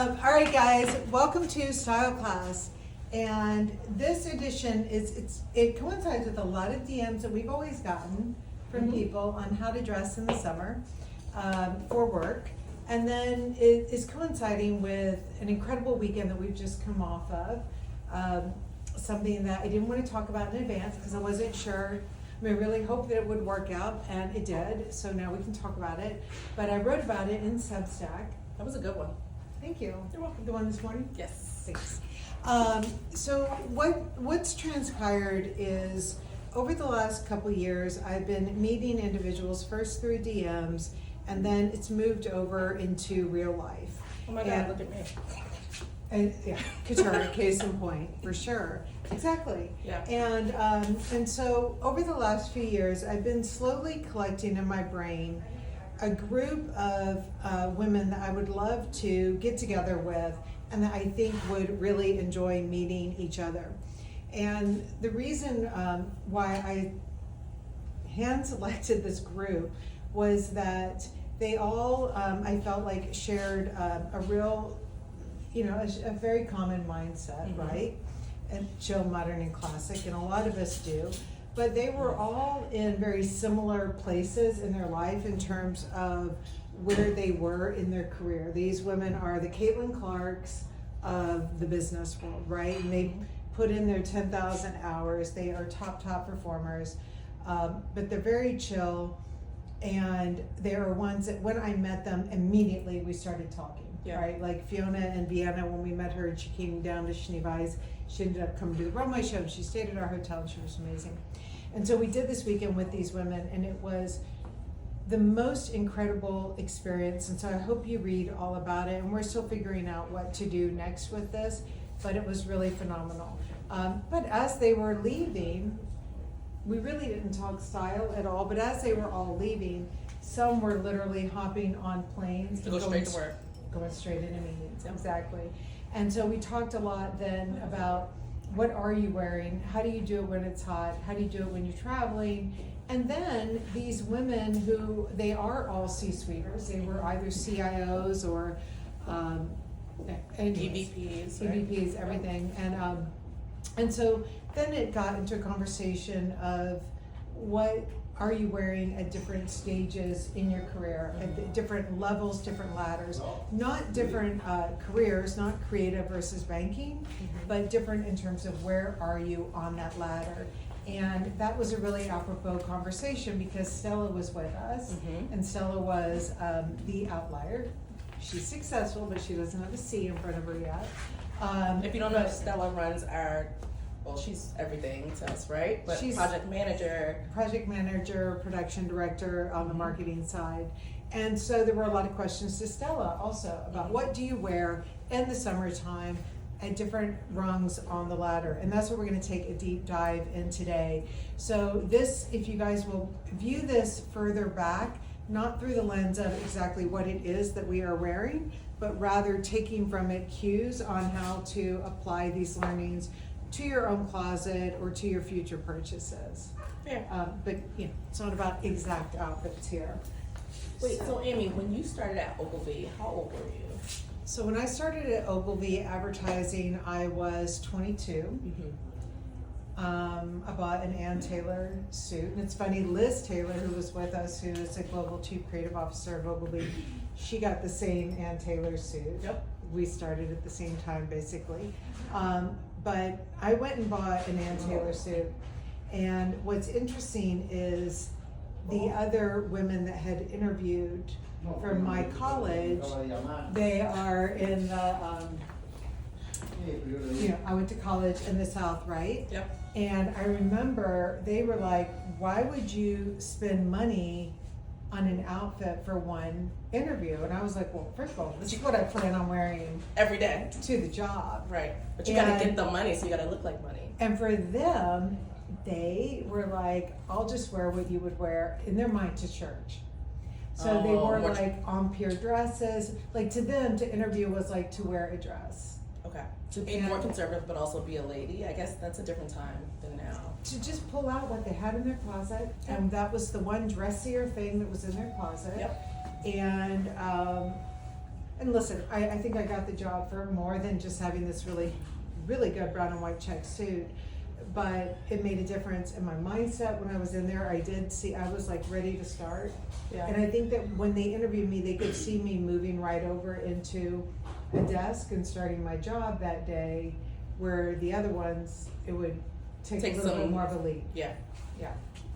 All right, guys, welcome to Style Class. And this edition it coincides with a lot of DMs that we've always gotten from people on how to dress in the summer for work. And then it is coinciding with an incredible weekend that we've just come off of. Something that I didn't want to talk about in advance because I wasn't sure. I really hoped that it would work out, and it did. So now we can talk about it. But I wrote about it in Substack. That was a good one. Thank you. You're welcome. The one this morning? Yes. Thanks. So what's transpired is over the last couple of years, I've been meeting individuals first through DMs, and then it's moved over into real life. Oh my God, look at me. And yeah, couture, case in point, for sure. Exactly. Yeah. And so over the last few years, I've been slowly collecting in my brain a group of women that I would love to get together with and that I think would really enjoy meeting each other. And the reason why I hand-selected this group was that they all, I felt like, shared a real, a very common mindset, right? And chill, modern, and classic, and a lot of us do. But they were all in very similar places in their life in terms of where they were in their career. These women are the Caitlin Clarks of the business world, right? And they put in their 10,000 hours. They are top performers, but they're very chill. And they are ones that when I met them, immediately we started talking, right? Like Fiona in Vienna, when we met her and she came down to Schneeweiss, she ended up coming to the runway show and she stayed at our hotel and she was amazing. And so we did this weekend with these women and it was the most incredible experience. And so I hope you read all about it, and we're still figuring out what to do next with this, but it was really phenomenal. But as they were leaving, we really didn't talk style at all, but as they were all leaving, some were literally hopping on planes to go straight to work. Going straight into meetings, exactly. And so we talked a lot then about what are you wearing, how do you do it when it's hot, how do you do it when you're traveling, and then these women who, they are all C-suiters, they were either CIOs or EVPs, EVPs, everything, and so then it got into a conversation of what are you wearing at different stages in your career, at different levels, different ladders, not different careers, not creative versus banking, but different in terms of where are you on that ladder. And that was a really apropos conversation because Stella was with us, and Stella was the outlier. She's successful, but she doesn't have a C in front of her yet. If you don't know, Stella runs our, well, she's everything to us, right? But she's project manager, production director on the marketing side. And so there were a lot of questions to Stella also about what do you wear in the summertime at different rungs on the ladder. And that's what we're going to take a deep dive in today. So this, if you guys will view this further back, not through the lens of exactly what it is that we are wearing, but rather taking from it cues on how to apply these learnings to your own closet or to your future purchases. But it's not about exact outfits here. Wait, so Amy, when you started at Ogilvy, how old were you? So when I started at Ogilvy advertising, I was 22. I bought an Ann Taylor suit, and it's funny, Liz Taylor, who was with us, who is the Global Chief Creative Officer of Ogilvy, she got the same Ann Taylor suit. We started at the same time, basically. But I went and bought an Ann Taylor suit, and what's interesting is the other women that had interviewed from my college, they are in the, I went to college in the South, right? And I remember they were like, why would you spend money on an outfit for one interview? And I was like, well, first of all, this is what I plan on wearing every day to the job. Right. But you gotta get the money, so you gotta look like money. And for them, they were like, I'll just wear what you would wear in their mind to church. So they wore like on-pier dresses. Like to them, to interview was like to wear a dress. Okay. To be more conservative, but also be a lady. I guess that's a different time than now. To just pull out what they had in their closet, and that was the one dressier thing that was in their closet. And and listen, I think I got the job for more than just having this really, really good brown and white check suit. But it made a difference in my mindset when I was in there. I was like ready to start. Yeah. And I think that when they interviewed me, they could see me moving right over into a desk and starting my job that day, where the other ones, it would take a little bit more of a leap. Yeah. Yeah.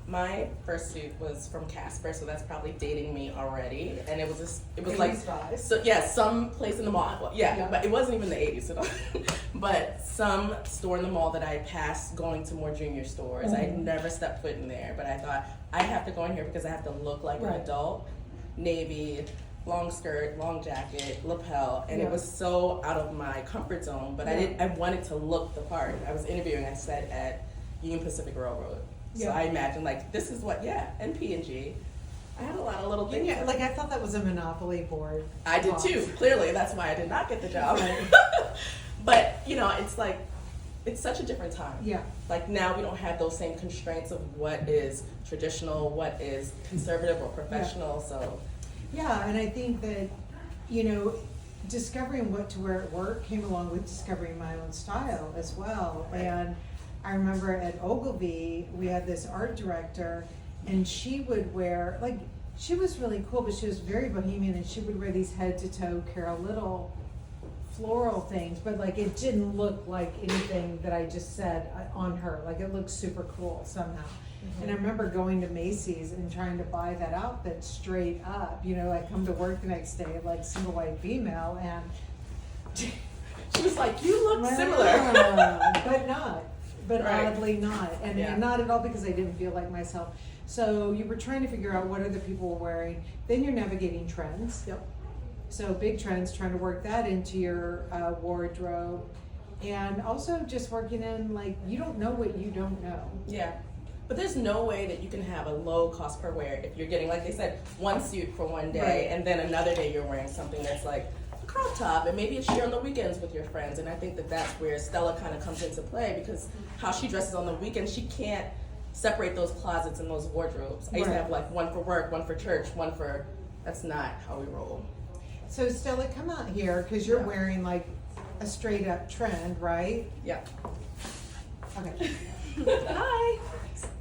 My first suit was from Casper, so that's probably dating me already. And it was like, so yeah, some place in the mall. Well, yeah, but it wasn't even the 80s at all. But some store in the mall that I passed going to more junior stores. I never stepped foot in there, but I thought I have to go in here because I have to look like an adult. Navy, long skirt, long jacket, lapel, and it was so out of my comfort zone. But I wanted to look the part. I was interviewing, I said, at Union Pacific Railroad. So I imagined, like, this is what, and P&G. I had a lot of little things. Yeah, like, I thought that was a Monopoly board. I did too, clearly. That's why I did not get the job. But, you know, it's like, it's such a different time. Yeah. Like, now we don't have those same constraints of what is traditional, what is conservative or professional, so. Yeah, and I think that, you know, discovering what to wear at work came along with discovering my own style as well. Right. And I remember at Ogilvy, we had this art director, and she would wear, like, she was really cool, but she was very bohemian, and she would wear these head-to-toe Carol Little floral things, but, like, it didn't look like anything that I just said on her. Like, it looked super cool somehow. And I remember going to Macy's and trying to buy that outfit straight up. You know, I come to work the next day, like, single white female, and she was like, you look similar. But not. But oddly not. And not at all because I didn't feel like myself. So you were trying to figure out what other people were wearing. Then you're navigating trends. Yep. So big trends, trying to work that into your wardrobe. And also just working in, like, you don't know what you don't know. Yeah. But there's no way that you can have a low cost per wear if you're getting, like they said, one suit for one day, and then another day you're wearing something that's like a crop top, and maybe it's sheer on the weekends with your friends. And I think that that's where Stella kind of comes into play, because how she dresses on the weekends, she can't separate those closets and those wardrobes. I used to have like one for work, one for church, one for, that's not how we roll. So Stella, come out here, because you're wearing like a straight up trend, right? Yeah. Okay. Hi.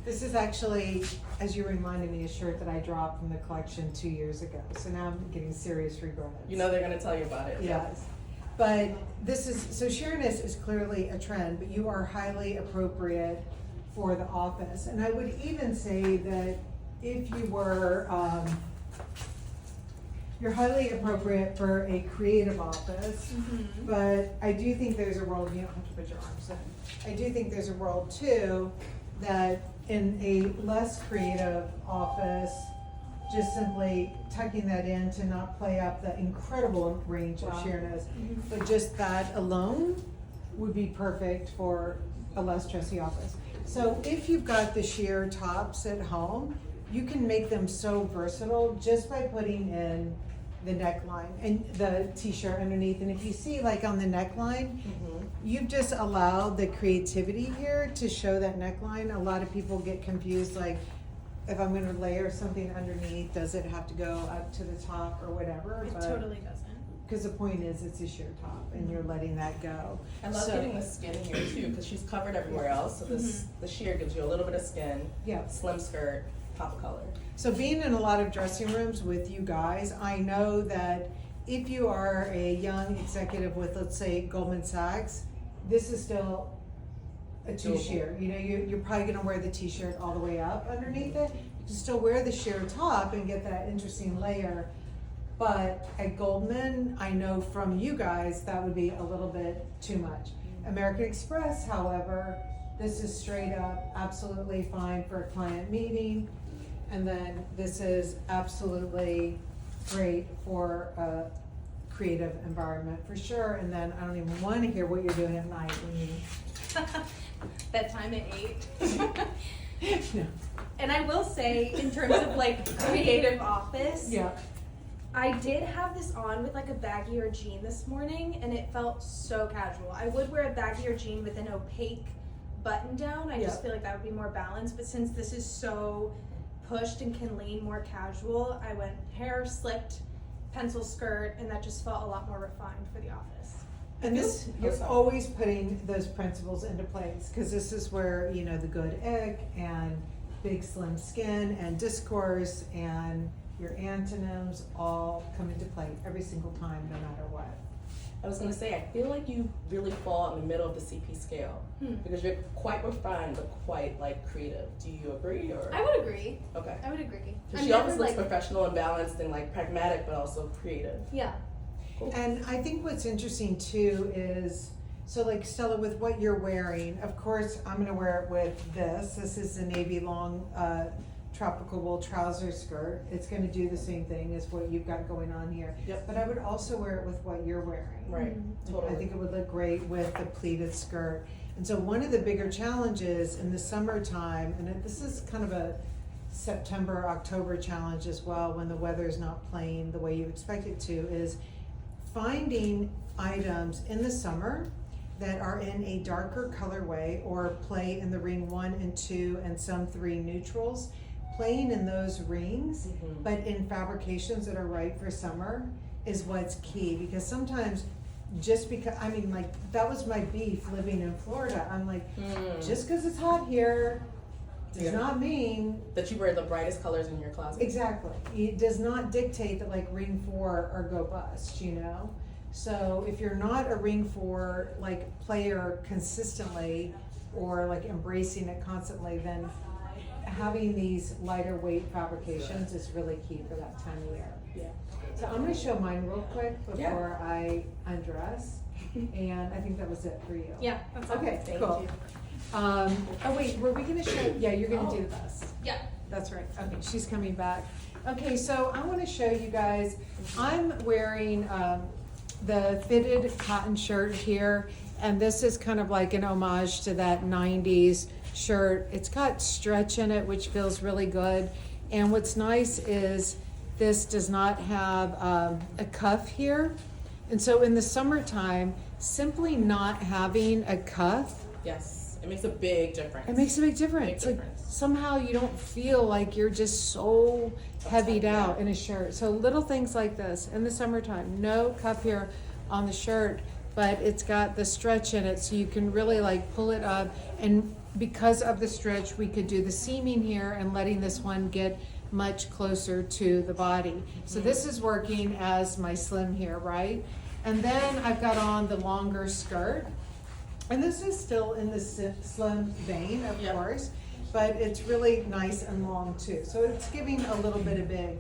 This is actually, as you reminded me, a shirt that I dropped from the collection 2 years ago. So now I'm getting serious regrets. You know they're going to tell you about it. Yes. But this is, so sheerness is clearly a trend, but you are highly appropriate for the office. And I would even say that if you were, you're highly appropriate for a creative office, but I do think there's a world, you don't have to put your arms in. I do think there's a world too, that in a less creative office, just simply tucking that in to not play up the incredible range of sheerness, but just that alone would be perfect for a less dressy office. So if you've got the sheer tops at home, you can make them so versatile just by putting in the neckline and the t-shirt underneath. And if you see, like, on the neckline, you've just allowed the creativity here to show that neckline. A lot of people get confused, like, if I'm gonna layer something underneath, does it have to go up to the top or whatever? It totally doesn't. Because the point is, it's a sheer top, and you're letting that go. I love getting the skin here too, because she's covered everywhere else. So this the sheer gives you a little bit of skin. Yeah. Slim skirt, pop of color. So being in a lot of dressing rooms with you guys, I know that if you are a young executive with, let's say, Goldman Sachs, this is still a two-sheer. You know, you're probably gonna wear the t-shirt all the way up underneath it. You can still wear the sheer top and get that interesting layer. But at Goldman, I know from you guys, that would be a little bit too much. American Express, however, this is straight up absolutely fine for a client meeting. And then this is absolutely great for a creative environment for sure. And then I don't even want to hear what you're doing at night when you... Bedtime at 8. No. And I will say, in terms of like creative office, Yeah. I did have this on with like a baggier jean this morning, and it felt so casual. I would wear a baggier jean with an opaque button down. I just feel like that would be more balanced. But since this is so pushed and can lean more casual, I went hair slicked pencil skirt, and that just felt a lot more refined for the office. And this, you're always putting those principles into place, because this is where, you know, the good ick and big slim skin and discourse and your antonyms all come into play every single time, no matter what. I was gonna say, I feel like you really fall in the middle of the CP scale because you're quite refined but quite like creative. Do you agree or? I would agree. Okay. I would agree. She always looks professional and balanced and like pragmatic but also creative. Yeah. Cool. And I think what's interesting too is, so like Stella, with what you're wearing, of course, I'm gonna wear it with this. This is the navy long tropical wool trouser skirt. It's gonna do the same thing as what you've got going on here. Yep. But I would also wear it with what you're wearing. Right. Totally. I think it would look great with the pleated skirt. And so one of the bigger challenges in the summertime, and this is kind of a September, October challenge as well, when the weather's not playing the way you expect it to, is finding items in the summer that are in a darker colorway or play in the ring 1 and 2 and some 3 neutrals, playing in those rings, but in fabrications that are right for summer is what's key. Because sometimes, just because, I mean, like, that was my beef living in Florida. I'm like, just because it's hot here does not mean that you wear the brightest colors in your closet. Exactly. It does not dictate that like ring 4 are go bust, you know? So if you're not a ring 4 like player consistently or like embracing it constantly, then having these lighter weight fabrications is really key for that time of year. Yeah. So I'm gonna show mine real quick before I undress. And I think that was it for you. Yeah, that's all. Okay, Thank cool. you. Oh wait, were we gonna show, yeah, you're gonna do this. Yeah. That's right. Okay, she's coming back. Okay, so I want to show you guys, I'm wearing the fitted cotton shirt here, and this is kind of like an homage to that 90s shirt. It's got stretch in it, which feels really good. And what's nice is this does not have a cuff here. And so in the summertime, simply not having a cuff, Yes, it makes a big difference. it makes a big difference. Big Like difference. somehow you don't feel like you're just so heavied out in a shirt. So little things like this in the summertime, no cuff here on the shirt, but it's got the stretch in it, so you can really like pull it up. And because of the stretch, we could do the seaming here and letting this one get much closer to the body. So this is working as my slim here, right? And then I've got on the longer skirt. And this is still in the slim vein, of course, but it's really nice and long too. So it's giving a little bit of big.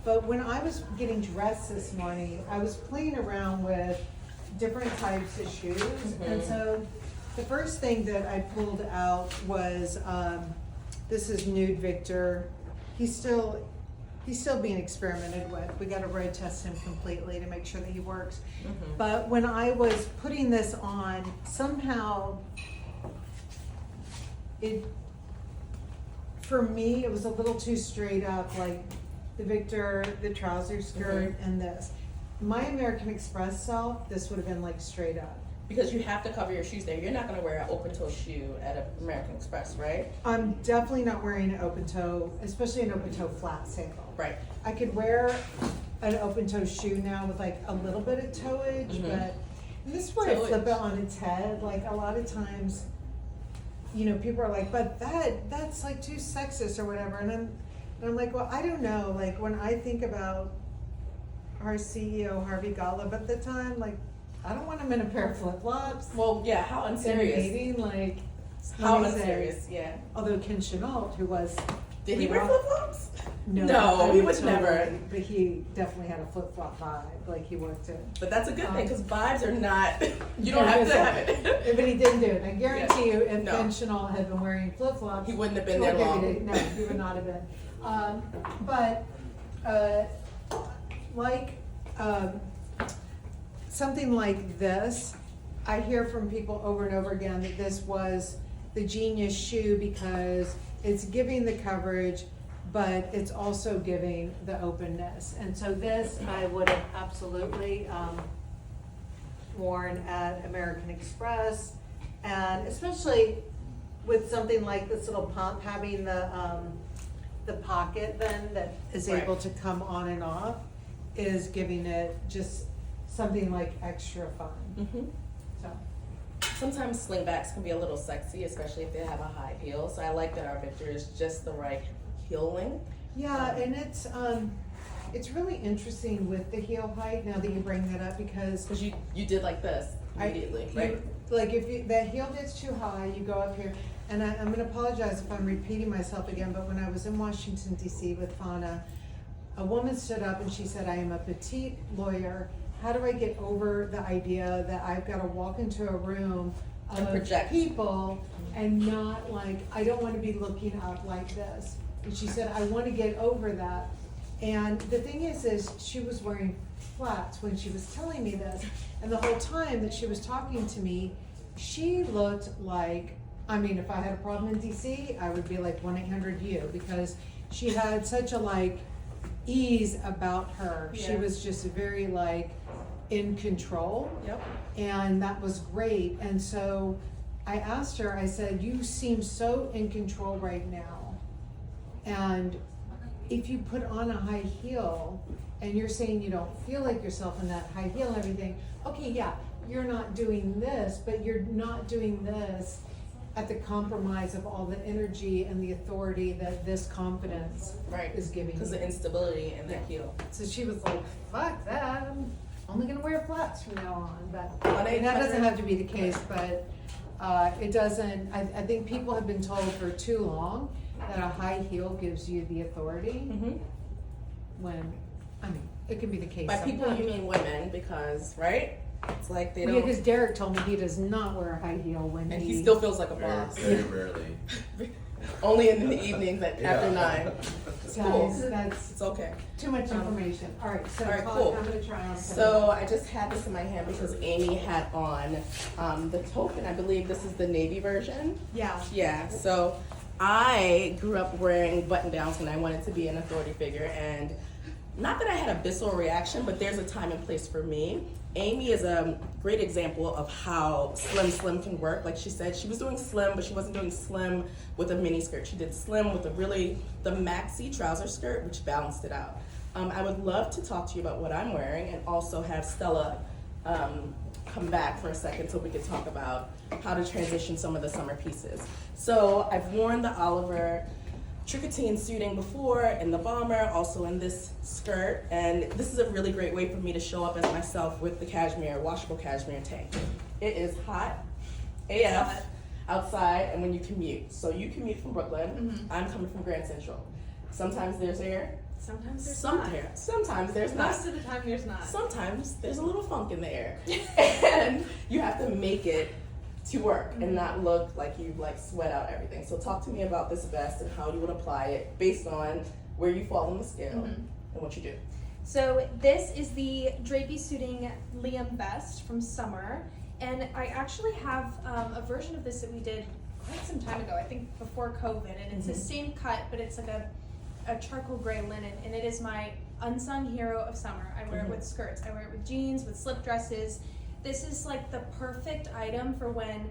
But when I was getting dressed this morning, I was playing around with different types of shoes. And so the first thing that I pulled out was, this is Nude Victor. He's still being experimented with. We gotta road test him completely to make sure that he works. But when I was putting this on, somehow for me, it was a little too straight up, like the Victor, the trouser skirt, and this. My American Express self, this would have been like straight up. Because you have to cover your shoes there. You're not gonna wear an open toe shoe at an American Express, right? I'm definitely not wearing an open toe, especially an open toe flat sandal. Right. I could wear an open toe shoe now with like a little bit of toeage, but and this is where I flip it on its head. Like a lot of times, you know, people are like, but that's like too sexist or whatever. And I'm like, well, I don't know. Like when I think about our CEO, Harvey Golub at the time, like, I don't want him in a pair of flip-flops. Well, yeah, how In a unserious. meeting, like, How let me say, unserious, yeah. although Ken Chenault, who was Did he wear flip-flops? No, he would never. But he definitely had a flip-flop vibe, like he worked it. But that's a good thing, because vibes are not, you don't have to have it. But he didn't do it. I guarantee you, if No. Ken Chenault had been wearing flip-flops, He wouldn't have been there long. No, he would not have been. Something like this, I hear from people over and over again that this was the genius shoe because it's giving the coverage, but it's also giving the openness. And so this I would have absolutely worn at American Express, and especially with something like this little pump, having the pocket then that is Right. able to come on and off. is giving it just something like extra fun. Mm-hmm. So Sometimes slingbacks can be a little sexy, especially if they have a high heel. So I like that our Victor is just the right heel length. yeah, and it's really interesting with the heel height now that you bring that up because Because you did like this immediately, right? like if that heel gets too high, you go up here. And I'm going to apologize if I'm repeating myself again, but when I was in Washington, D.C. with Fauna, a woman stood up and she said, I am a petite lawyer. How do I get over the idea that I've got to walk into a room And of project. people and not like, I don't want to be looking up like this. And she said, I want to get over that. And the thing is she was wearing flats when she was telling me this. And the whole time that she was talking to me, she looked like, I mean, if I had a problem in DC, I would be like 1-800-YOU because she had such a like ease about her. She Yeah. was just very like in control. Yep. And that was great. And so I asked her, I said, you seem so in control right now. And if you put on a high heel and you're saying you don't feel like yourself in that high heel and everything, okay, yeah, you're not doing this, but you're not doing this at the compromise of all the energy and the authority that this confidence Right. is giving Because you. the instability in that Yeah. heel. So she was like, fuck that, I'm only gonna wear flats from now on, but On a and that doesn't cover- have to be the case, but it doesn't, I think people have been told for too long that a high heel gives you the authority Mm-hmm. when, I mean, it can be the case By people, you sometimes. mean women, because, right? It's like they Yeah, don't, because Derek told me he does not wear a high heel when and he. he still feels like a Very, boss. very rarely. Only in the evenings after Yeah. 9. It's cool. Guys, that's It's okay. too much information. All right, so all right, Todd, cool. I'm gonna try on. So I just had this in my hand because Amy had on the token. I believe this is the navy version. Yeah. Yeah, so I grew up wearing button downs when I wanted to be an authority figure, and not that I had a visceral reaction, but there's a time and place for me. Amy is a great example of how slim can work. Like she said, she was doing slim, but she wasn't doing slim with a mini skirt. She did slim with the maxi trouser skirt, which balanced it out. I would love to talk to you about what I'm wearing and also have Stella come back for a second so we could talk about how to transition some of the summer pieces. So I've worn the Oliver Tricotine suiting before, in the bomber, also in this skirt, and this is a really great way for me to show up as myself with the cashmere, washable cashmere tank. It is hot AF outside and when you commute. So you commute from Brooklyn, I'm coming from Grand Central. Sometimes there's air, Sometimes there's not. sometimes there's not. Most of the time there's not. Sometimes there's a little funk in the air, and you have to make it to work and not look like you like sweat out everything. So talk to me about this vest and how you would apply it based on where you fall on the scale and what you do. So this is the Drapey suiting Liam vest from summer, and I actually have a version of this that we did quite some time ago, I think before COVID, and it's the same cut, but it's like a charcoal gray linen, and it is my unsung hero of summer. I wear it with skirts, I wear it with jeans, with slip dresses. This is like the perfect item for when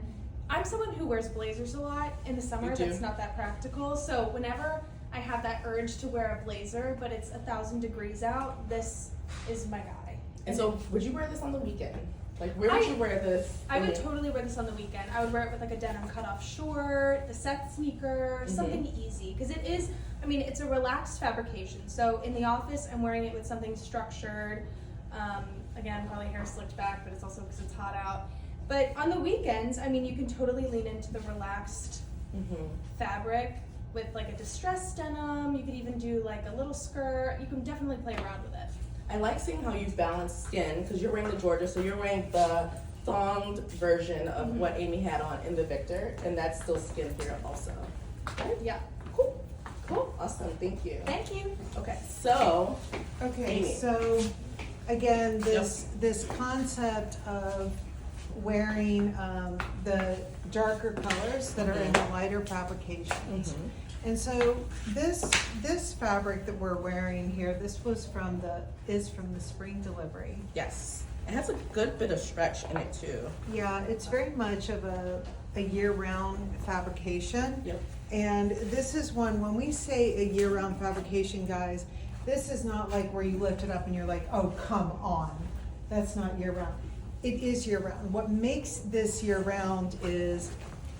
I'm someone who wears blazers a lot in the summer. You do? That's not that practical. So whenever I have that urge to wear a blazer, but it's 1,000 degrees out, this is my guy. And so would you wear this on the weekend? Like where would you wear this? I would totally wear this on the weekend. I would wear it with like a denim cutoff short, the set sneaker, something easy. Because it is, I mean, it's a relaxed fabrication. So in the office, I'm wearing it with something structured. Again, probably hair slicked back, but it's also because it's hot out. But on the weekends, I mean, you can totally lean into the relaxed fabric with like a distressed denim. You could even do like a little skirt. You can definitely play around with it. I like seeing how you've balanced skin because you're wearing the Georgia, so you're wearing the thonged version of what Amy had on in the Victor, and that's still skin here also. Okay? Yeah. Cool, awesome, thank you. Thank you. Okay, so Okay, Amy. so again, this concept of wearing the darker colors that are in the lighter fabrications. And so this fabric that we're wearing here, this was from the spring delivery. yes, it has a good bit of stretch in it too. Yeah, it's very much of a year-round fabrication. Yep. And this is one, when we say a year-round fabrication, guys, This is not like where you lift it up and you're like, oh, come on. That's not year round. It is year round. What makes this year round is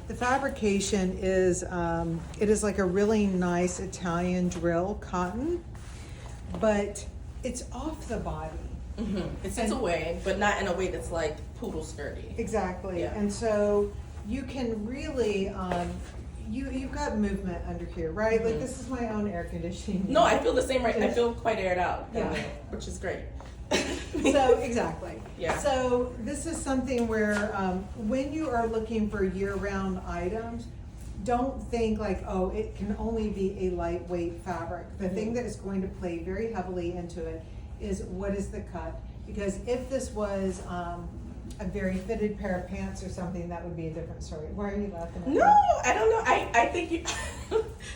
the fabrication is, it is like a really nice Italian drill cotton, but it's off the body. Mm-hmm. It sits away, but not in a way that's like poodle skirty. Exactly. Yeah. And so you can really, you've got movement under here, right? Like this is my own air conditioning. No, I feel the same right. I feel quite aired out. Yeah. Which is great. So, exactly. Yeah. So this is something where when you are looking for year-round items, don't think like, oh, it can only be a lightweight fabric. The thing that is going to play very heavily into it is what is the cut. Because if this was a very fitted pair of pants or something, that would be a different story. Why are you laughing at me? No, I don't know. I think you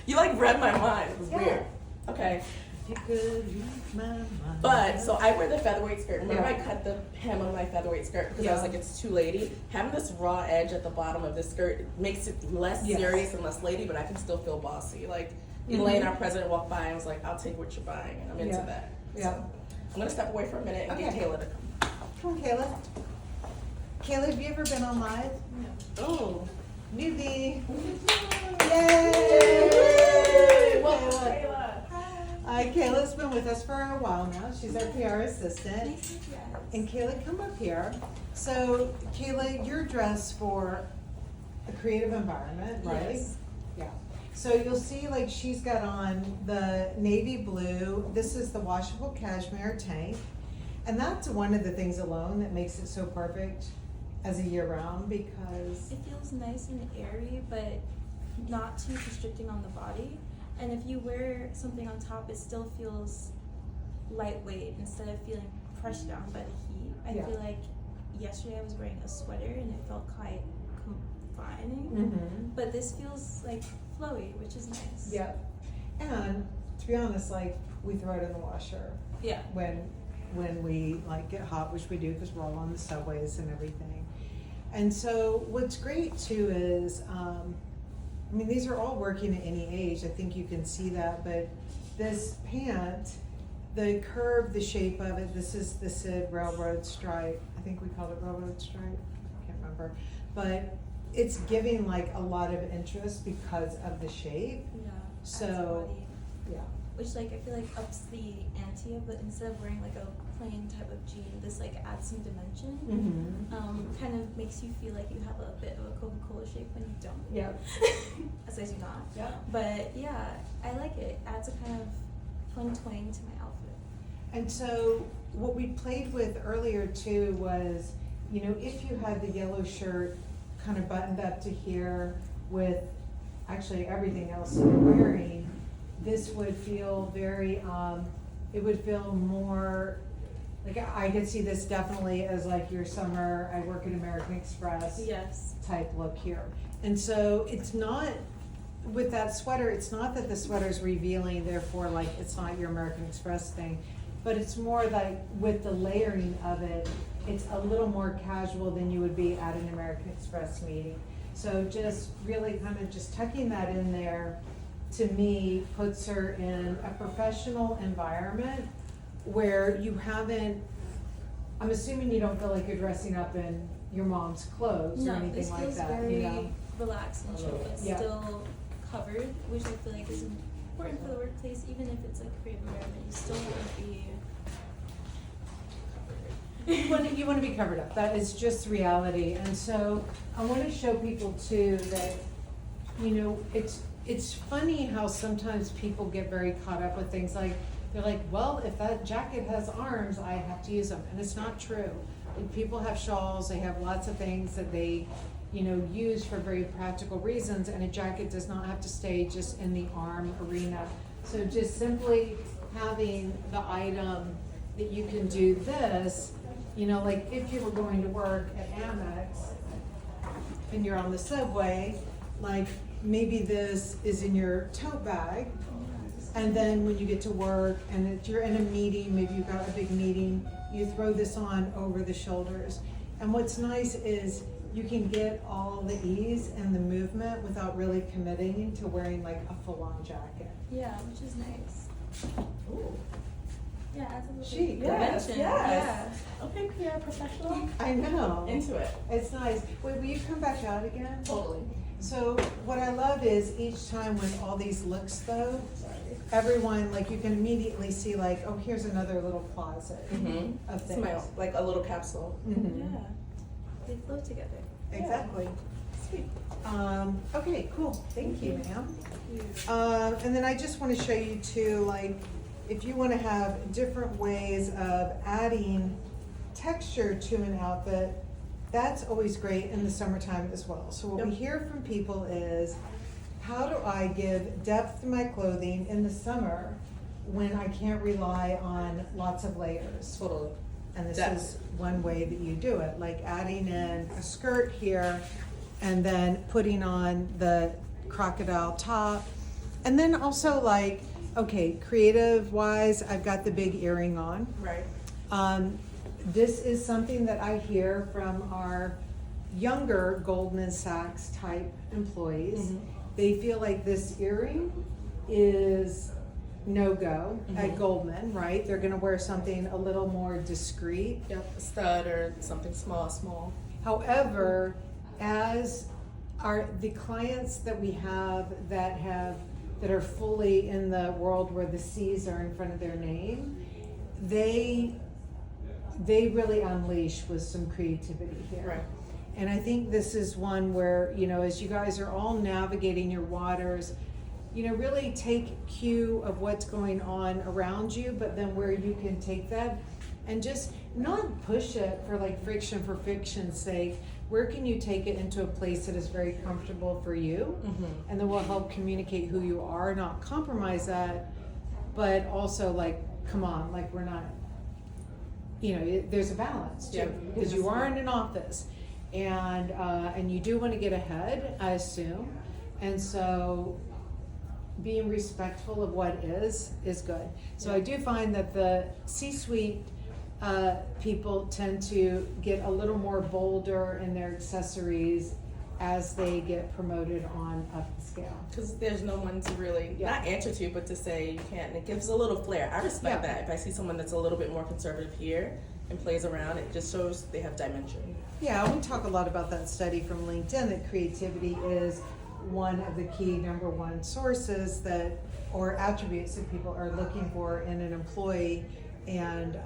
you like read my mind. It was weird. Okay. You could read my mind. But so I wear the featherweight skirt. Remember Yeah. I cut the hem of my featherweight skirt because I Yeah. was like, it's too lady. Having this raw edge at the bottom of this skirt makes it less serious and less lady, but I can still feel bossy. Like Elaine, our president, walked by and was like, I'll take what you're buying, and I'm into that. Yeah. So I'm gonna step away for a minute and get Okay. Kayla to come. Come on, Kayla. Kayla, have you ever been on live? No. Oh, newbie. Yay! Welcome, Kayla. Kayla's been with us for a while now. She's our PR assistant. Nice. And Kayla, come up here. So, Kayla, you're dressed for a creative environment, right? Yes. Yeah. So you'll see like she's got on the navy blue. This is the washable cashmere tank. And that's one of the things alone that makes it so perfect as a year round because It feels nice and airy, but not too constricting on the body. And if you wear something on top, it still feels lightweight instead of feeling pressed down by the heat. I Yeah. feel like yesterday I was wearing a sweater and it felt quite confining. mm-hmm. But this feels like flowy, which is nice. Yeah. And to be honest, like we throw it in the washer Yeah. when we like get hot, which we do because we're all on the subways and everything. And so what's great too is, I mean, these are all working at any age. I think you can see that, but this pant, the curve, the shape of it, this is the Sid railroad stripe. I think we called it railroad stripe. I can't remember. But it's giving like a lot of interest because of the shape. Yeah. So, adds body. yeah. Which like I feel like ups the ante of it. Instead of wearing like a plain type of jean, this like adds some dimension. Mm-hmm. Kind of makes you feel like you have a bit of a Coca-Cola shape when you don't. Yep. As I do not. Yeah. But yeah, I like it. Adds a kind of fun twang to my outfit. And so what we played with earlier too was, you know, if you had the yellow shirt kind of buttoned up to here with actually everything else you're wearing, this would feel very, it would feel more, like I could see this definitely as like your summer, I work at American Express Yes. type look here. And so it's not, with that sweater, it's not that the sweater's revealing, therefore like it's not your American Express thing, but it's more like with the layering of it, it's a little more casual than you would be at an American Express meeting. So just really kind of just tucking that in there, to me, puts her in a professional environment where you haven't, I'm assuming you don't feel like you're dressing up in your mom's clothes or No, anything this like feels that, very you know? relaxed and chill. It's Yeah. still covered, which I feel like is important for the workplace. Even if it's like a creative environment, you still want to be. You want to be covered up. That is just reality. And so I want to show people too that, you know, it's funny how sometimes people get very caught up with things like, they're like, well, if that jacket has arms, I have to use them. And it's not true. Like, people have shawls, they have lots of things that they, you know, use for very practical reasons, and a jacket does not have to stay just in the arm arena. So just simply having the item that you can do this, you know, like if you were going to work at Amex and you're on the subway, like maybe this is in your tote bag, and then when you get to work and if you're in a meeting, maybe you've got a big meeting, you throw this on over the shoulders. And what's nice is you can get all the ease and the movement without really committing to wearing like a full-on jacket. Yeah, which is nice. Ooh. Yeah, adds a little Chic, bit. right? Yes. Yeah. Okay, PR professional. I know. Into it. It's nice. Wait, will you come back out again? Totally. So what I love is each time with all these looks though, Sorry. everyone, like you can immediately see like, oh, here's another little closet Mm-hmm. of It's things. like a little capsule. Mhm. Yeah. They flow together. Exactly. Sweet. Okay, cool. Thank you, ma'am. Huge. And then I just want to show you too, like, if you want to have different ways of adding texture to an outfit, that's always great in the summertime as well. So what we Yep. hear from people is, how do I give depth to my clothing in the summer when I can't rely on lots of layers? Totally. And this Depth. is one way that you do it, like adding in a skirt here and then putting on the crocodile top. And then also like, okay, creative wise, I've got the big earring on. Right. This is something that I hear from our younger Goldman Sachs type employees. Mhm. They feel like this earring is no-go at Mhm. Goldman, right? They're gonna wear something a little more discreet. Yep. A stud or something small. However, as the clients that we have that are fully in the world where the C's are in front of their name, they really unleash with some creativity here. Right. And I think this is one where, you know, as you guys are all navigating your waters, you know, really take cue of what's going on around you, but then where you can take that and just not push it for friction's sake. Where can you take it into a place that is very comfortable for you? Mm-hmm. And then will help communicate who you are, not compromise that, but also like, come on, like we're not, you know, there's a balance too, Yeah. because you are in an office, and you do want to get ahead, I assume, and so being respectful of what is good. So I do find that the C-suite people tend to get a little more bolder in their accessories as they get promoted on up the scale. Because there's no one to really, Yeah. not answer to, but to say you can't. And it gives a little flair. I respect Yeah. that. If I see someone that's a little bit more conservative here and plays around, it just shows they have dimension. Yeah, we talk a lot about that study from LinkedIn that creativity is one of the key number one sources or attributes that people are looking for in an employee. And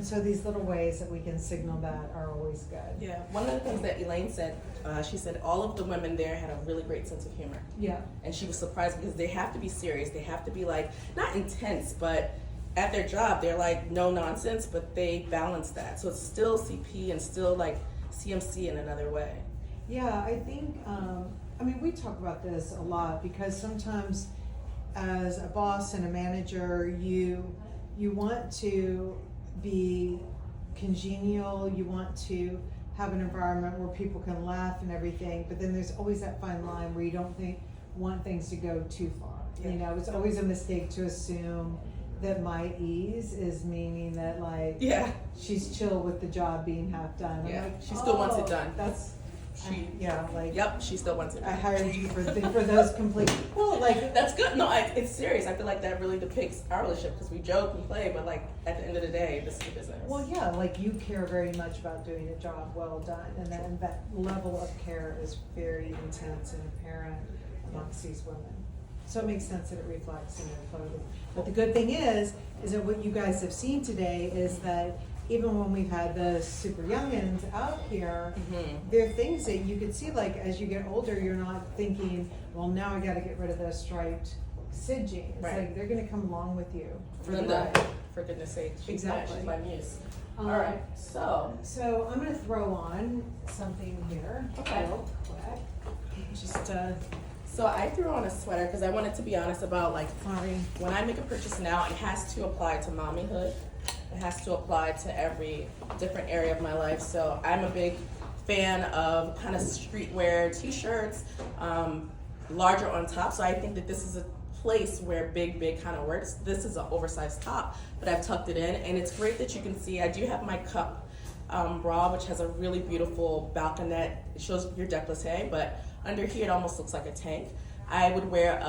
so these little ways that we can signal that are always good. Yeah. One of the things that Elaine said, she said all of the women there had a really great sense of humor. Yeah. And she was surprised because they have to be serious. They have to be like, not intense, but at their job, they're like no nonsense, but they balance that. So it's still CP and still like CMC in another way. Yeah, I think, we talk about this a lot because sometimes as a boss and a manager, you want to be congenial, you want to have an environment where people can laugh and everything, but then there's always that fine line where you don't want things to go too far. Yeah. You know, it's always a mistake to assume that my ease is meaning that like Yeah. she's chill with the job being half done. I'm Yeah. like, She still wants it done. That's like Yep, she still wants it. I hired you for those complete. Well, like That's good. No, it's serious. I feel like that really depicts our relationship because we joke and play, but like at the end of the day, this is the business. well, yeah, like you care very much about doing a job well done, and then that level of care is very intense and apparent amongst these women. So it makes sense that it reflects in their clothing. But the good thing is that what you guys have seen today is that even when we've had the super youngins out here, there are things that you could see, like as you get older, you're not thinking, well, now I gotta get rid of the striped sid jeans. Right. Like they're gonna come along with you for the Linda, ride. for goodness sake. Exactly. She's my muse. Um, All right, so I'm gonna throw on something here Okay. real quick. Just so I threw on a sweater because I wanted to be honest about like sorry. when I make a purchase now, it has to apply to mommyhood. It has to apply to every different area of my life. So I'm a big fan of kind of streetwear t-shirts, larger on top. So I think that this is a place where big kind of works. This is an oversized top, but I've tucked it in, and it's great that you can see. I do have my cup bra, which has a really beautiful balconette. It shows your décolleté, but under here it almost looks like a tank. I would wear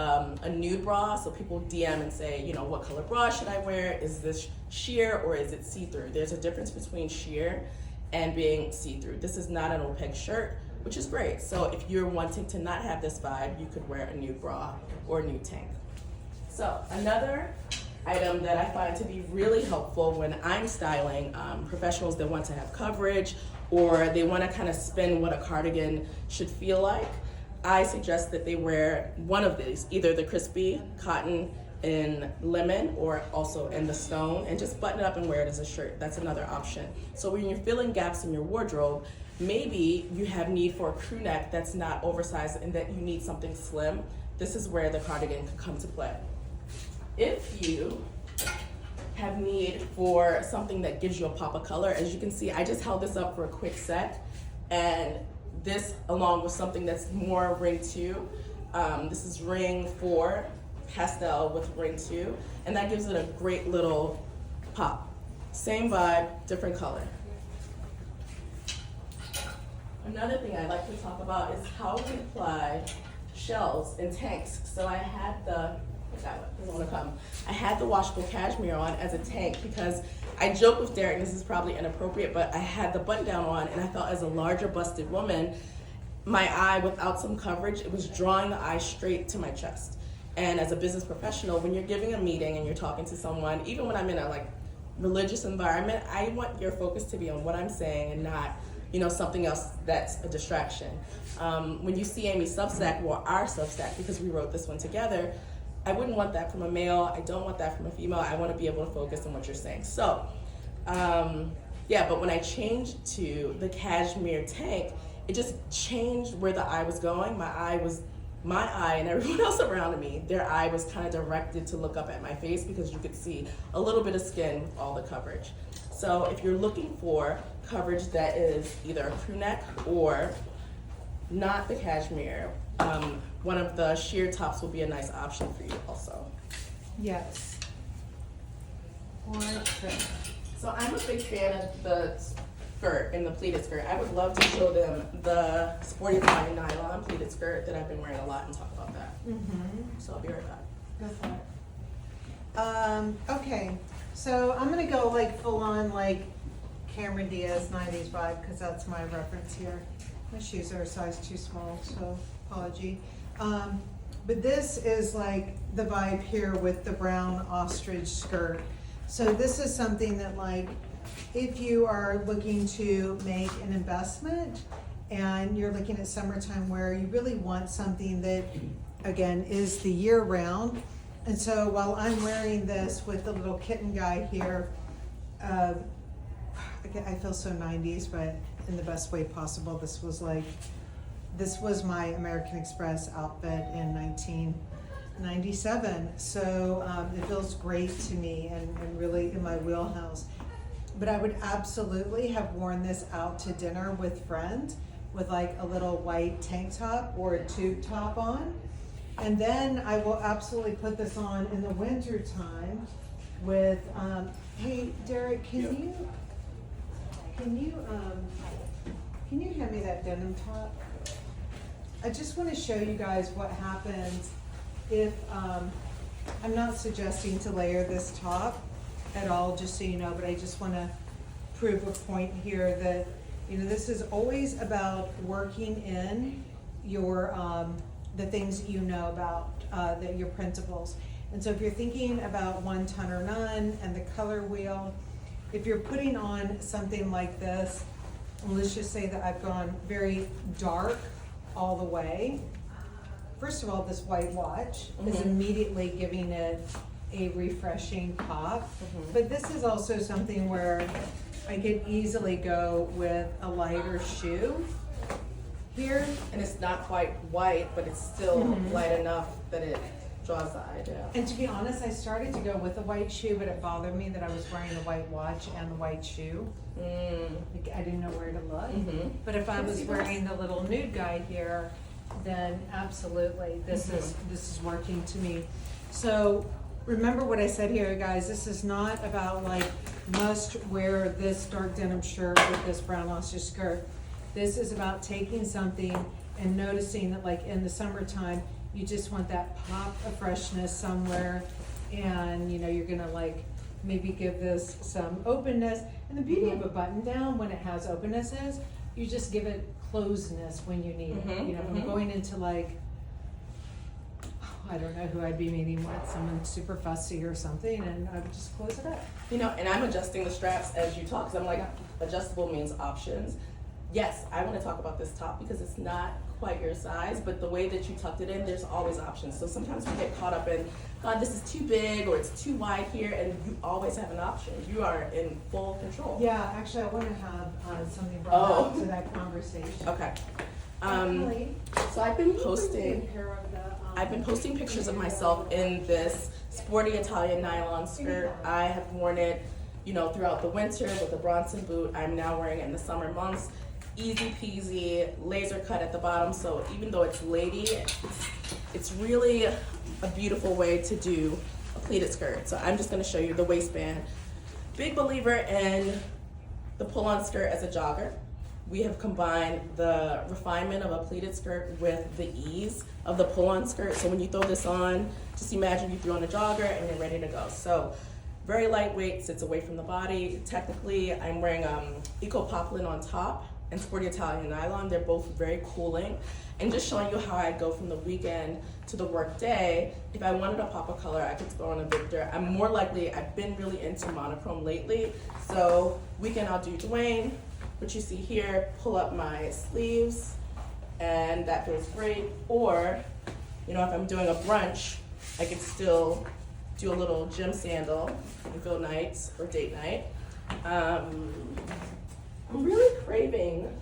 a nude bra, so people DM and say, you know, what color bra should I wear? Is this sheer or is it see-through? There's a difference between sheer and being see-through. This is not an opaque shirt, which is great. So if you're wanting to not have this vibe, you could wear a nude bra or a nude tank. So another item that I find to be really helpful when I'm styling professionals that want to have coverage or they want to kind of spin what a cardigan should feel like, I suggest that they wear one of these, either the crispy cotton in lemon or also in the stone, and just button it up and wear it as a shirt. That's another option. So when you're filling gaps in your wardrobe, maybe you have need for a crew neck that's not oversized and that you need something slim. This is where the cardigan can come to play. If you have need for something that gives you a pop of color, as you can see, I just held this up for a quick set, and this along with something that's more ring 2. This is ring 4, pastel with ring 2, and that gives it a great little pop. Same vibe, different color. Another thing I like to talk about is how we apply shells in tanks. So I had I had the washable cashmere on as a tank because I joke with Derek, this is probably inappropriate, but I had the button down on and I felt as a larger busted woman, my eye without some coverage, it was drawing the eye straight to my chest. And as a business professional, when you're giving a meeting and you're talking to someone, even when I'm in a religious environment, I want your focus to be on what I'm saying and not, you know, something else that's a distraction. When you see Amy's Substack, or our Substack, because we wrote this one together, I wouldn't want that from a male. I don't want that from a female. I want to be able to focus on what you're saying. So, but when I changed to the cashmere tank, it just changed where the eye was going. My eye and everyone else around me, their eye was kind of directed to look up at my face because you could see a little bit of skin with all the coverage. So if you're looking for coverage that is either a crew neck or not the cashmere, one of the sheer tops will be a nice option for you also. Yes. So I'm a big fan of the skirt and the pleated skirt. I would love to show them the Sporty Line nylon pleated skirt that I've been wearing a lot and talk about that. So I'll be right back. Go for it. Okay, so I'm gonna go full on Cameron Diaz 90s vibe because that's my reference here. My shoes are a size too small, so apology. But this is the vibe here with the brown ostrich skirt. So this is something that if you are looking to make an investment and you're looking at summertime wear, you really want something that, again, is the year round. And so while I'm wearing this with the little kitten guy here, I feel so 90s, but in the best way possible. This was my American Express outfit in 1997. So it feels great to me and really in my wheelhouse. But I would absolutely have worn this out to dinner with friends with a little white tank top or a tube top on. And then I will absolutely put this on in the winter time with, hey Derek, can you hand me that denim top? I just want to show you guys what happens if, I'm not suggesting to layer this top at all, just so you know, but I just want to prove a point here that, this is always about working in your, the things that you know about, your principles. And so if you're thinking about one ton or none and the color wheel, if you're putting on something like this, and let's just say that I've gone very dark all the way. First of all, this white watch is immediately giving it a refreshing pop. But this is also something where I could easily go with a lighter shoe here. And it's not quite white, but it's still light enough that it draws the eye down. And to be honest, I started to go with a white shoe, but it bothered me that I was wearing the white watch and the white shoe. I didn't know where to look. But if I was wearing the little nude guy here, then absolutely, this is working to me. So remember what I said here, guys. This is not about must wear this dark denim shirt with this brown ostrich skirt. This is about taking something and noticing that in the summertime, you just want that pop of freshness somewhere, and you know, you're gonna like maybe give this some openness. And the beauty of a button down when it has openness is you just give it closeness when you need it. You know, if I'm going into like, I don't know who I'd be meeting with, someone super fussy or something, and I would just close it up. You know, and I'm adjusting the straps as you talk, because I'm like, adjustable means options. Yes, I want to talk about this top because it's not quite your size, but the way that you tucked it in, there's always options. So sometimes we get caught up in, God, this is too big or it's too wide here, and you always have an option. You are in full control. Yeah, actually, I want to have something brought up to that conversation. Okay. So I've been posting pictures of myself in this sporty Italian nylon skirt. I have worn it, you know, throughout the winter with a Bronson boot. I'm now wearing it in the summer months. Easy peasy, laser cut at the bottom. So even though it's lady, it's really a beautiful way to do a pleated skirt. So I'm just gonna show you the waistband. Big believer in the pull-on skirt as a jogger. We have combined the refinement of a pleated skirt with the ease of the pull-on skirt. So when you throw this on, just imagine you threw on a jogger and you're ready to go. So very lightweight, sits away from the body. Technically, I'm wearing Eco Poplin on top and sporty Italian nylon. They're both very cooling. And just showing you how I go from the weekend to the work day. If I wanted a pop of color, I could throw on a Victor. I'm more likely, I've been really into monochrome lately. So weekend I'll do Dwayne, what you see here, pull up my sleeves, and that feels great. Or, you know, if I'm doing a brunch, I could still do a little gym sandal and go nights or date night. I'm really craving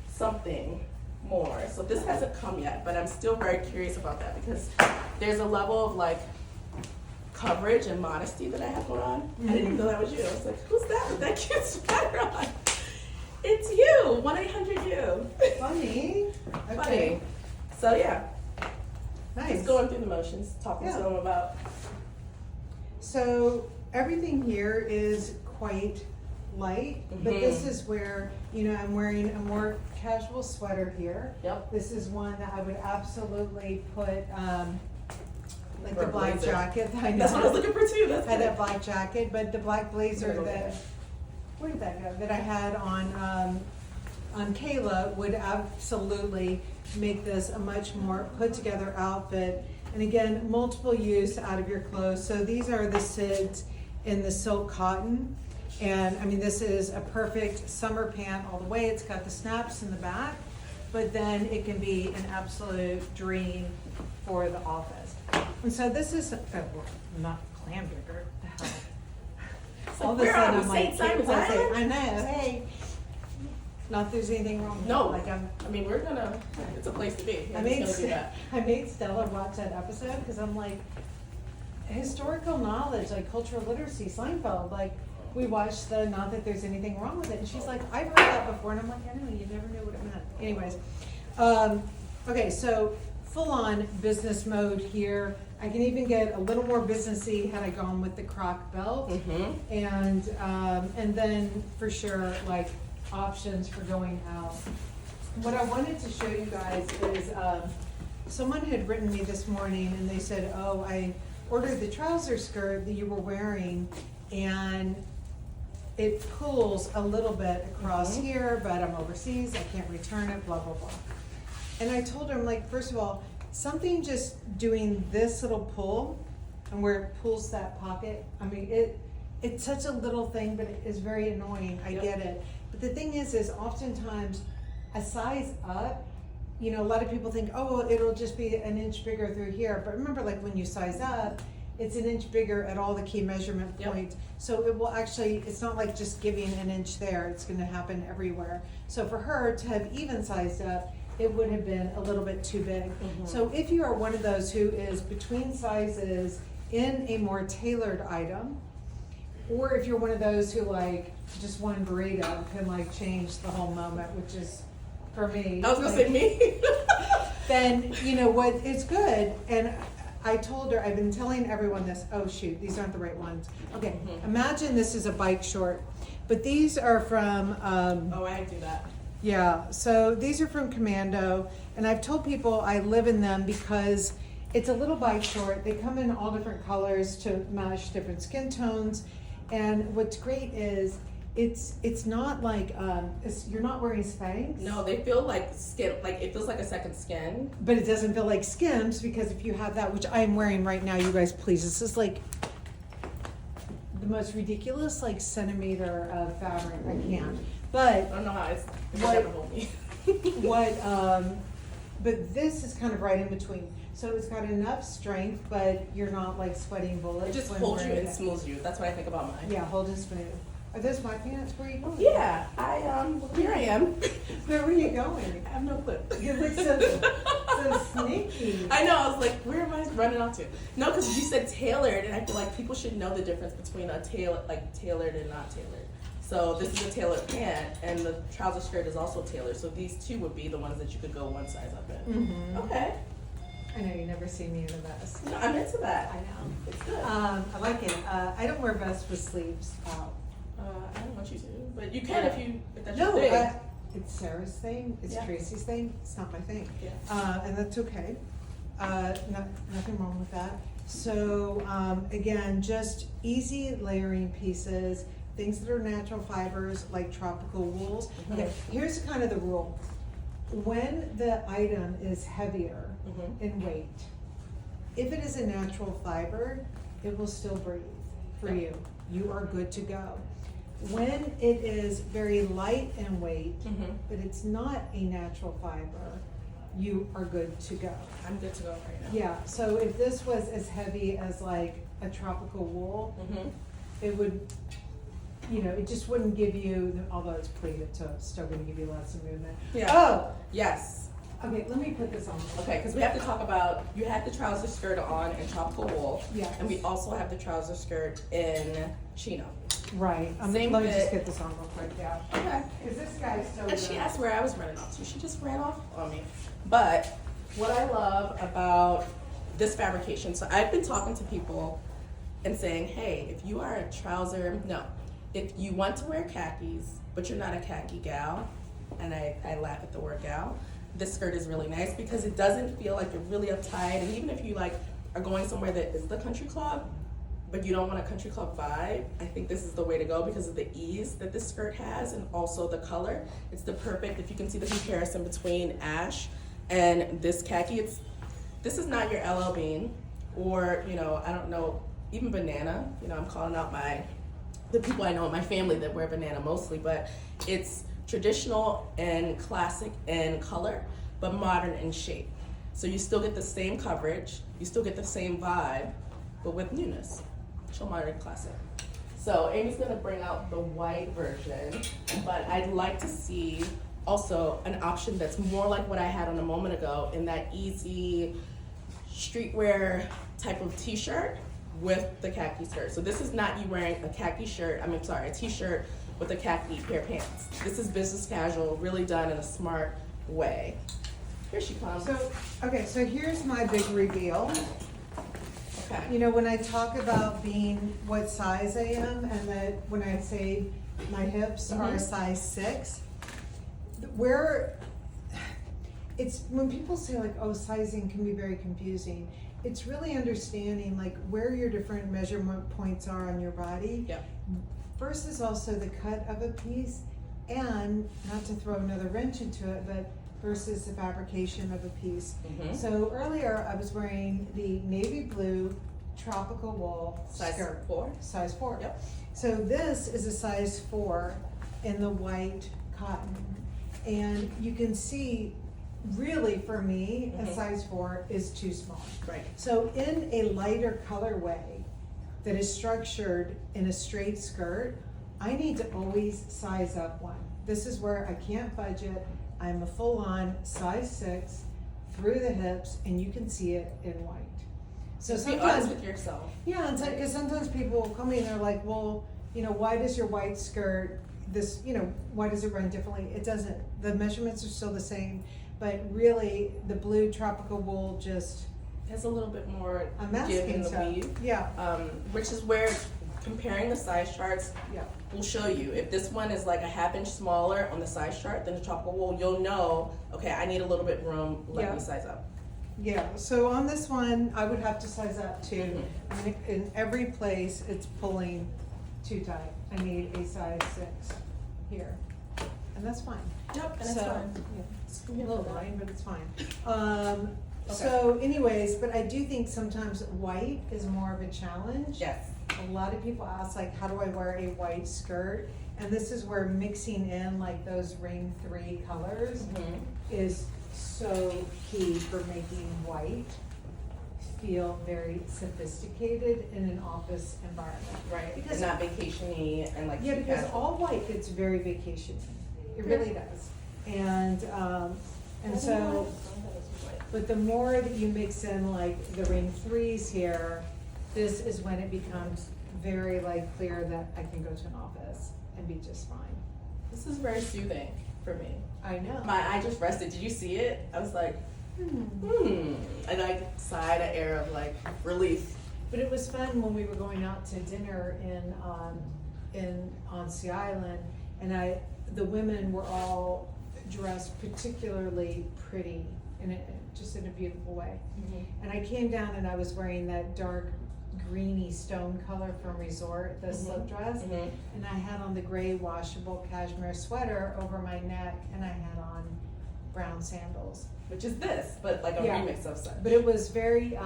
something more. So this hasn't come yet, but I'm still very curious about that because there's a level of like coverage and modesty that I have going on. I didn't even know that was you. I was like, who's that with that cute sweater on? It's you, 1-800-YOU. Funny. Okay. Funny. So yeah. Nice. Just going through the motions, talking to them about. So everything here is quite light, but this is where, you know, I'm wearing a more casual sweater here. Yep. This is one that I would absolutely put, like For the black blazer. jacket. That I That's what I was looking for too. That's had good. that black jacket, but the black blazer Where did that, it where did that go? That I had on Kayla would absolutely make this a much more put together outfit. And again, multiple use out of your clothes. So these are the SIDS in the silk cotton. And I mean, this is a perfect summer pant all the way. It's got the snaps in the back, but then it can be an absolute dream for the office. And so this is, not clam digger, the hell. So All of a we're sudden on I'm like, St. Simon's I say, Island? I know, hey. Not there's anything wrong with No, it. Like I mean, we're gonna, it's a place to be. I We're made, just gonna do that. I made Stella watch that episode because I'm like, historical knowledge, like cultural literacy, Seinfeld, like we watched the, not that there's anything wrong with it. And she's like, I've heard that before. And I'm like, I know, you never knew what it meant. Anyways, okay, so full on business mode here. I can even get a little more businessy had I gone with the croc belt. And then for sure, like options for going out. What I wanted to show you guys is, someone had written me this morning and they said, oh, I ordered the trouser skirt that you were wearing and it pulls a little bit across here, but I'm overseas, I can't return it, blah, blah, blah. And I told her, I'm like, first of all, something just doing this little pull and where it pulls that pocket, I mean, it's such a little thing, but it is very annoying, I get it. But the thing is oftentimes a size up, you know, a lot of people think, oh, well, it'll just be an inch bigger through here. But remember, like when you size up, it's an inch bigger at all the key measurement points. So it will actually, it's not like just giving an inch there, it's gonna happen everywhere. So for her to have even sized up, it would have been a little bit too big. So if you are one of those who is between sizes in a more tailored item, or if you're one of those who like just one burrito can like change the whole moment, which is for me. I was gonna say me. Then you know what, it's good. And I told her, I've been telling everyone this, oh shoot, these aren't the right ones. Okay, imagine this is a bike short, but these are from Oh, I do that. Yeah, so these are from Commando, and I've told people I live in them because it's a little bike short. They come in all different colors to match different skin tones, and what's great is it's not like you're not wearing Spanx. No, they feel like skin, like it feels like a second skin. But it doesn't feel like Skims, because if you have that, which I'm wearing right now, you guys please, this is like the most ridiculous like centimeter of fabric. I can't. But I don't know how it's what, hold me. but this is kind of right in between. So it's got enough strength, but you're not like sweating bullets. It just when holds you wearing and it. smooths you. That's what I think about mine. Yeah, hold and smooth. Are those my pants? Where are you going? Yeah, here I am. Where were you going? I have no clue. You look so sneaky. I know, I was like, where am I running off to? No, because you said tailored, and I feel like people should know the difference between a tailored and not tailored. So this is a tailored pant, and the trouser skirt is also tailored. So these two would be the ones that you could go one size up in. Mm-hmm. Okay. I know you never see me in a vest. No, I'm into that. I know. It's good. I like it. I don't wear vests with sleeves out. I don't want you to, but you can if that's No, your thing. it's Sarah's thing. It's Yeah. Tracy's thing. It's not my thing. Yeah. And that's okay. Nothing wrong with that. So again, just easy layering pieces, things that are natural fibers like tropical wools. Mhm. Okay, here's kind of the rule. When the item is heavier Mhm. in weight, if it is a natural fiber, it will still breathe for Yeah. you. You are good to go. When it is very light in weight, Mhm. but it's not a natural fiber, you are good to go. I'm good to go right now. Yeah, so if this was as heavy as like a tropical wool, Mhm. it would, it just wouldn't give you, although it's pleated, so it's still gonna give you lots of movement. Yeah. Yes. Oh, okay, let me put this on. Okay, because we have to talk about, you had the trouser skirt on in tropical wool. Yeah. And we also have the trouser skirt in chino. Right, Same let me just fit. get this on real quick, yeah. Okay. Is this guy still And she good? asked where I was running off to. She just ran off on me. But what I love about this fabrication, so I've been talking to people and saying, hey, if you are a trouser, if you want to wear khakis, but you're not a khaki gal, and I laugh at the word gal, this skirt is really nice because it doesn't feel like you're really uptight. And even if you are going somewhere that is the country club, but you don't want a country club vibe, I think this is the way to go because of the ease that this skirt has and also the color. It's the perfect, if you can see the comparison between ash and this khaki, this is not your LL Bean or, I don't know, even banana. I'm calling out the people I know in my family that wear banana mostly, but it's traditional and classic in color, but modern in shape. So you still get the same coverage, you still get the same vibe, but with newness. Chill modern classic. So Amy's gonna bring out the white version, but I'd like to see also an option that's more like what I had on a moment ago in that easy streetwear type of t-shirt with the khaki skirt. So this is not you wearing a khaki shirt, a t-shirt with a khaki pair of pants. This is business casual, really done in a smart way. Here she comes. So here's my big reveal. Okay. When I talk about being what size I am, and that when I say my hips are a size 6, when people say sizing can be very confusing, it's really understanding where your different measurement points are on your body. Yeah. First is also the cut of a piece, and not to throw another wrench into it, but versus the fabrication of a piece. Mhm. So earlier I was wearing the navy blue tropical wool Size skirt. 4? Size 4. Yep. So this is a size 4 in the white cotton. And you can see, really for me, a Mhm. size 4 is too small. Right. So in a lighter colorway that is structured in a straight skirt, I need to always size up one. This is where I can't budget. I'm a full-on size 6 through the hips, and you can see it in white. So Be sometimes, honest with yourself. yeah, because sometimes people will come in and they're like, well, why does your white skirt, why does it run differently? It doesn't. The measurements are still the same, but really the blue tropical wool just, Has a little bit more I'm give in asking the so. weave. Yeah. Which is where comparing the size charts will show you. If this one is like a half inch smaller on the size chart than the tropical wool, you'll know, okay, I need a little bit room, let me size up. Yeah, so on this one, I would have to size up too. I mean, in every place, it's pulling too tight. I need a size 6 here, and that's fine. Yep, and it's So, fine. yeah, It's a little fine. line, but it's fine. So anyways, but I do think sometimes white is more of a challenge. Yes. A lot of people ask, like, how do I wear a white skirt? And this is where mixing in like those ring 3 colors is so key for making white feel very sophisticated in an office environment. Right, Because- and not vacation-y and like. Yeah, because casual. all white gets very vacation. It really does. And so, but the more that you mix in like the ring 3s here, this is when it becomes very like clear that I can go to an office and be just fine. This is very soothing for me. I know. My eye just rested. Did you see it? I was like, and I sighed an air of like relief. But it was fun when we were going out to dinner on Sea Island, and the women were all dressed particularly pretty just in a beautiful way. And I came down and I was wearing that dark greeny stone color from Resort, the slip dress, and I had on the gray washable cashmere sweater over my neck, and I had on brown sandals. Which is this, but like a remix of such. But it was very,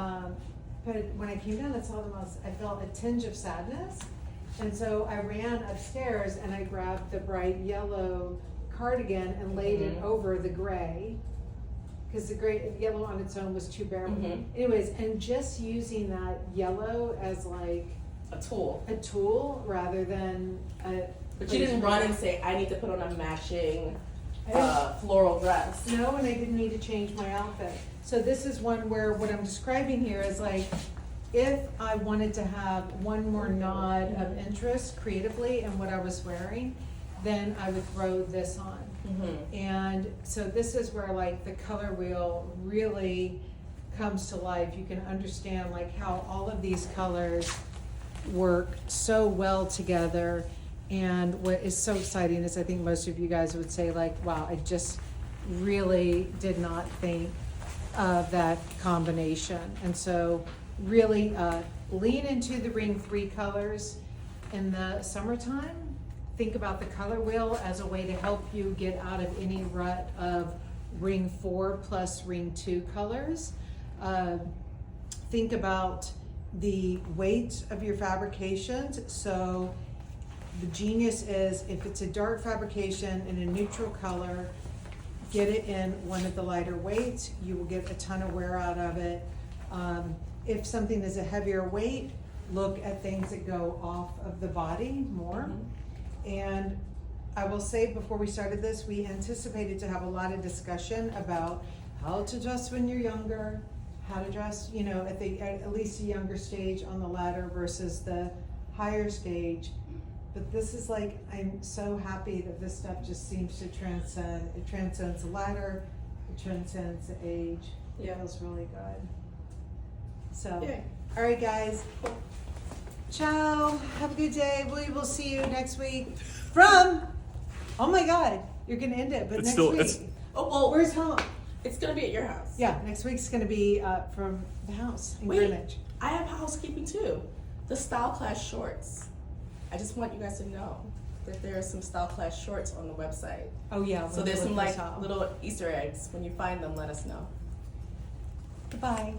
but when I came down and saw them, I felt a tinge of sadness. And so I ran upstairs and I grabbed the bright yellow cardigan and laid it over the gray, because the yellow on its own was too bare. Anyways, and just using that yellow as like a tool rather than a. But you didn't run and say, I need to put on a matching floral dress. No, and I didn't need to change my outfit. So this is one where what I'm describing here is like, if I wanted to have one more nod of interest creatively in what I was wearing, then I would throw this on. And so this is where like the color wheel really comes to life. You can understand like how all of these colors work so well together. And what is so exciting is I think most of you guys would say like, wow, I just really did not think of that combination. And so really lean into the ring 3 colors in the summertime. Think about the color wheel as a way to help you get out of any rut of ring 4 plus ring 2 colors. Think about the weight of your fabrications. So the genius is if it's a dark fabrication in a neutral color, get it in one of the lighter weights. You will get a ton of wear out of it. If something is a heavier weight, look at things that go off of the body more. And I will say before we started this, we anticipated to have a lot of discussion about how to dress when you're younger, how to dress, you know, at least a younger stage on the ladder versus the higher stage. But this is like, I'm so happy that this stuff just seems to transcend. It transcends the ladder, it transcends the age. It feels really good. So, all right, guys. Ciao. Have a good day. We will see you next week from. Oh my God, you're gonna end it, but It's next week. Oh, well, Where's home? it's gonna be at your house. Yeah, next week's gonna be from the house in Wait. Greenwich. I have housekeeping too. The Style Class shorts. I just want you guys to know that there are some Style Class shorts on the website. Oh yeah. So there's some like little Easter eggs. When you find them, let us know. Goodbye.